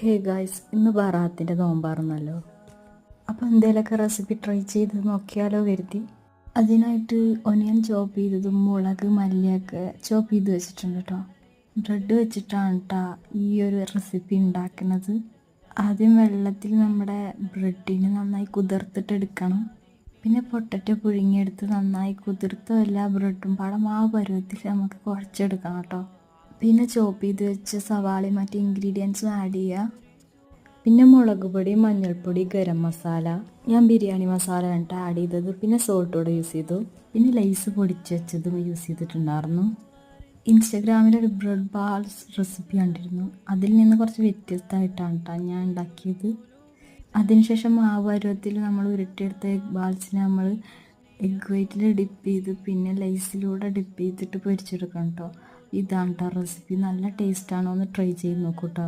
Hey guys, ഇന്ന് ബറാത്തിൻ്റെ നോമ്പാറുന്നല്ലോ. അപ്പോൾ എന്തെങ്കിലുമൊക്കെ റെസിപ്പി ട്രൈ ചെയ്ത് നോക്കിയാലോ കരുതി. അതിനായിട്ട് ഒനിയൻ ചോപ്പ് ചെയ്തതും മുളക് മല്ലിയൊക്കെ ചോപ്പ് ചെയ്ത് വെച്ചിട്ടുണ്ട് കേട്ടോ. ബ്രെഡ് വെച്ചിട്ടാണ് കേട്ടോ ഈ ഒരു റെസിപ്പി ഉണ്ടാക്കുന്നത്. ആദ്യം വെള്ളത്തിൽ നമ്മുടെ ബ്രെഡിന് നന്നായി കുതിർത്തിട്ടെടുക്കണം. പിന്നെ പൊട്ടറ്റോ പുഴുങ്ങിയെടുത്ത് നന്നായി കുതിർത്ത എല്ലാ ബ്രെഡും പാടെ മാവ് പരുവത്തിൽ നമുക്ക് കുഴച്ചെടുക്കണം കേട്ടോ. പിന്നെ ചോപ്പ് ചെയ്ത് വെച്ച സവാളയും മറ്റ് ഇൻഗ്രീഡിയൻസും ആഡ് ചെയ്യുക. പിന്നെ മുളക് പൊടി, മഞ്ഞൾപ്പൊടി, ഗരം മസാല, ഞാൻ ബിരിയാണി മസാല കണ്ടിട്ട് ആഡ് ചെയ്തത്. പിന്നെ സോൾട്ട് കൂടെ യൂസ് ചെയ്തു. പിന്നെ ലൈസ് പൊടിച്ച് വെച്ചതും യൂസ് ചെയ്തിട്ടുണ്ടായിരുന്നു. ഇൻസ്റ്റഗ്രാമിലൊരു ബ്രെഡ് ബാൾസ് റെസിപ്പി കണ്ടിരുന്നു. അതിൽ നിന്ന് കുറച്ച് വ്യത്യസ്തമായിട്ടാണ് കേട്ടോ ഞാൻ ഉണ്ടാക്കിയത്. അതിനുശേഷം മാവ് പരുവത്തിൽ നമ്മൾ ഉരുട്ടിയെടുത്ത എഗ് ബാൾസിനെ നമ്മൾ എഗ് വൈറ്റിൽ ഡിപ്പ് ചെയ്ത് പിന്നെ ലൈസിലൂടെ ഡിപ്പ് ചെയ്തിട്ട് പൊരിച്ചെടുക്കണം കേട്ടോ. ഇതാണ് കേട്ടോ റെസിപ്പി. നല്ല ടേസ്റ്റാണോ, ഒന്ന് ട്രൈ ചെയ്ത് നോക്കൂ കേട്ടോ.